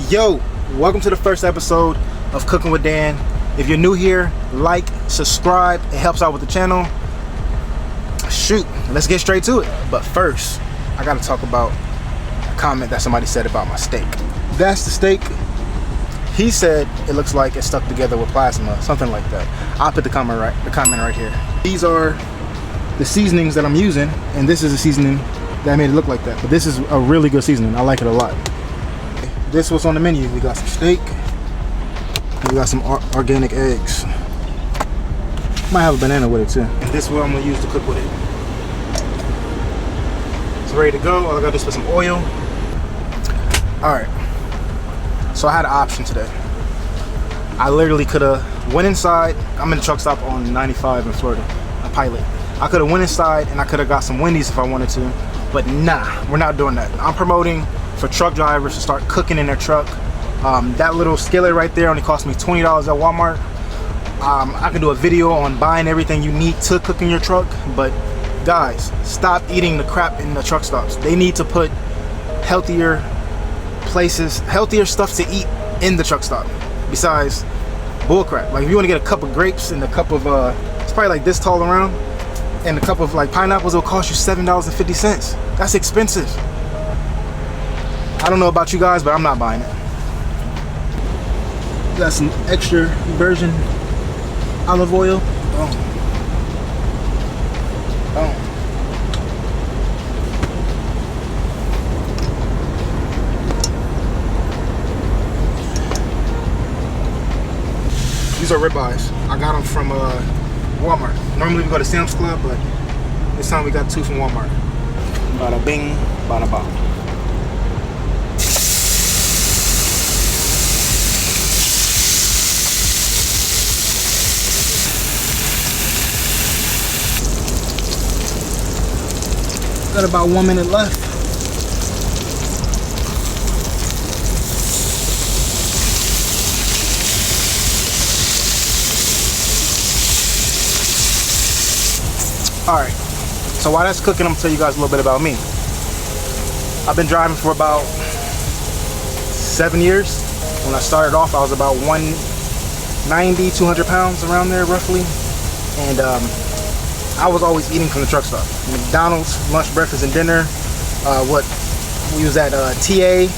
Yo, welcome to the first episode of Cooking with Dan. If you're new here, like, subscribe, it helps out with the channel. Shoot, let's get straight to it. But first, I gotta talk about a comment that somebody said about my steak. That's the steak. He said it looks like it's stuck together with plasma, something like that. I'll put the comment right here. These are the seasonings that I'm using, and this is a seasoning that made it look like that. But this is a really good seasoning. I like it a lot. This was on the menu. We got some steak. We got some organic eggs. Might have a banana with it too. And this is what I'm gonna use to cook with it. It's ready to go. All I gotta do is put some oil. All right. So I had an option today. I literally could have went inside. I'm in the truck stop on 95 in Florida, a Pilot. I could have went inside and I could have got some Wendy's if I wanted to, but nah, we're not doing that. I'm promoting for truck drivers to start cooking in their truck. That little skillet right there only cost me $20 at Walmart. I can do a video on buying everything you need to cook in your truck, but guys, stop eating the crap in the truck stops. They need to put healthier places, healthier stuff to eat in the truck stop besides bullcrap. Like if you want to get a cup of grapes and a cup of it's probably like this tall around, and a cup of like pineapples, will cost you $7.50. That's expensive. I don't know about you guys, but I'm not buying it. Got some extra virgin olive oil. Boom. Boom. These are ribeyes. I got them from Walmart. Normally we go to Sam's Club, but this time we got two from Walmart. Bada bing, bada bong. Got about 1 minute left. Alright, so while that's cooking, I'm gonna tell you guys a little bit about me. I've been driving for about 7 years. When I started off, I was about 190, 200 pounds, around there roughly. And I was always eating from the truck stop. McDonald's, lunch, breakfast, and dinner. We was at TA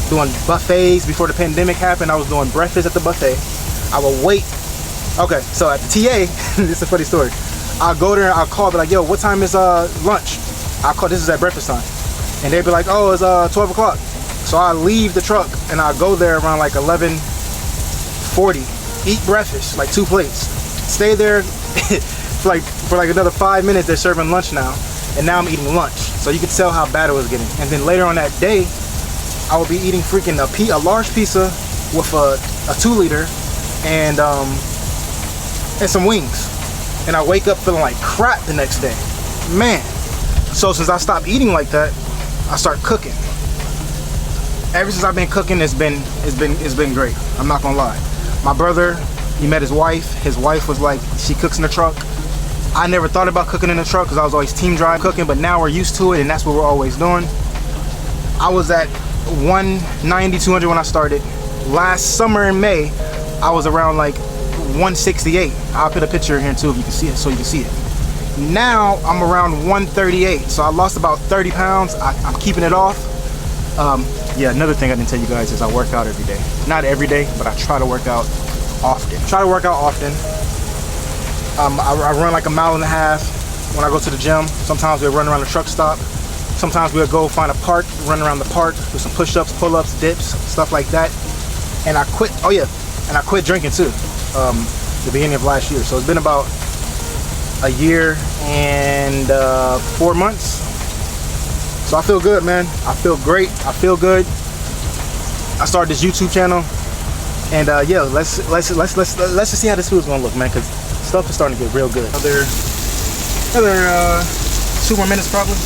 doing buffets before the pandemic happened. I was doing breakfast at the buffet. I would wait. Okay, so at the TA, this is a funny story. I'll go there and I'll call, be like, yo, what time is lunch? I'll call, this is at breakfast time. And they'd be like, oh, it's 12 o'clock. So I leave the truck and I'll go there around like 11:40, eat breakfast, like 2 plates. Stay there for like another 5 minutes. They're serving lunch now, and now I'm eating lunch. So you can tell how bad it was getting. And then later on that day, I will be eating freaking a large pizza with a 2-liter and some wings. And I wake up feeling like crap the next day, man. So since I stopped eating like that, I start cooking. Ever since I've been cooking, it's been great. I'm not gonna lie. My brother, he met his wife. His wife was like, she cooks in the truck. I never thought about cooking in the truck because I was always team drive cooking, but now we're used to it, and that's what we're always doing. I was at 190, 200 when I started. Last summer in May, I was around like 168. I'll put a picture here too if you can see it, so you can see it. Now I'm around 138, so I lost about 30 pounds. I'm keeping it off. Yeah, another thing I didn't tell you guys is I work out every day. Not every day, but I try to work out often. I run like 1.5 miles when I go to the gym. Sometimes we'll run around the truck stop. Sometimes we'll go find a park, run around the park, do some push-ups, pull-ups, dips, stuff like that. And I quit, oh yeah, and I quit drinking too, the beginning of last year. So it's been about a year and 4 months. So I feel good, man. I feel great. I feel good. I started this YouTube channel, and yeah, let's just see how this food's gonna look, man, because stuff is starting to get real good. Another 2 more minutes probably.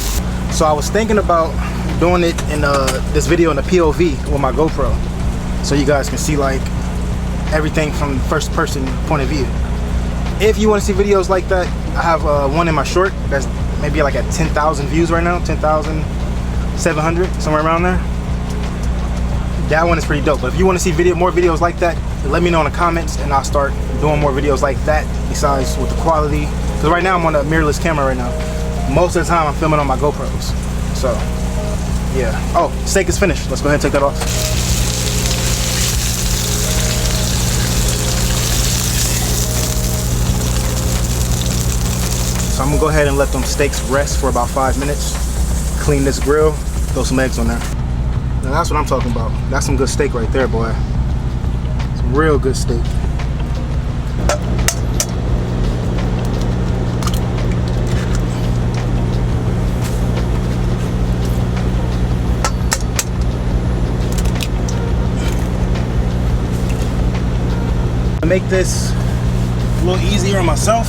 So I was thinking about doing it in this video in the POV with my GoPro, so you guys can see like everything from first person point of view. If you want to see videos like that, I have one in my short that's maybe like at 10,000 views right now, 10,700, somewhere around there. That one is pretty dope. But if you want to see more videos like that, let me know in the comments, and I'll start doing more videos like that. Besides with the quality, because right now I'm on a mirrorless camera right now. Most of the time I'm filming on my GoPros. So yeah. Oh, steak is finished. Let's go ahead and take that off. So I'm gonna go ahead and let them steaks rest for about 5 minutes. Clean this grill, throw some eggs on there. Now that's what I'm talking about. That's some good steak right there, boy. Some real good steak. To make this a little easier on myself,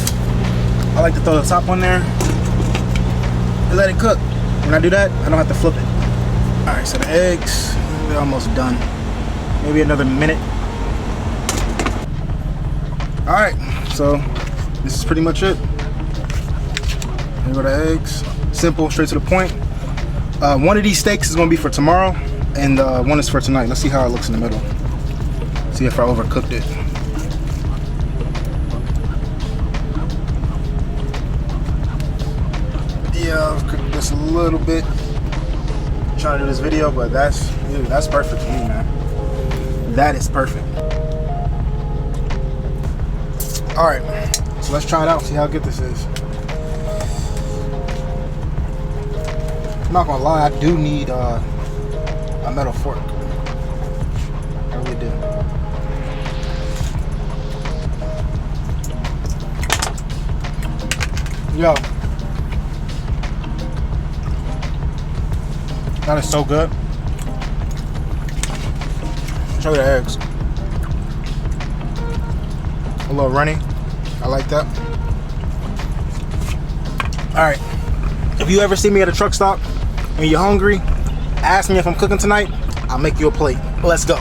I like to throw the top on there and let it cook. When I do that, I don't have to flip it. All right, so the eggs, they're almost done. Maybe another minute. All right, so this is pretty much it. Here go the eggs. Simple, straight to the point. One of these steaks is gonna be for tomorrow, and one is for tonight. Let's see how it looks in the middle. See if I overcooked it. Yeah, I've cooked this a little bit. I'm trying to do this video, but that's perfect for me, man. That is perfect. All right, so let's try it out, see how good this is. I'm not gonna lie, I do need a metal fork. I really do. Yo. That is so good. Show you the eggs. A little runny. I like that. Alright. If you ever see me at a truck stop and you're hungry, ask me if I'm cooking tonight. I'll make you a plate. Let's go.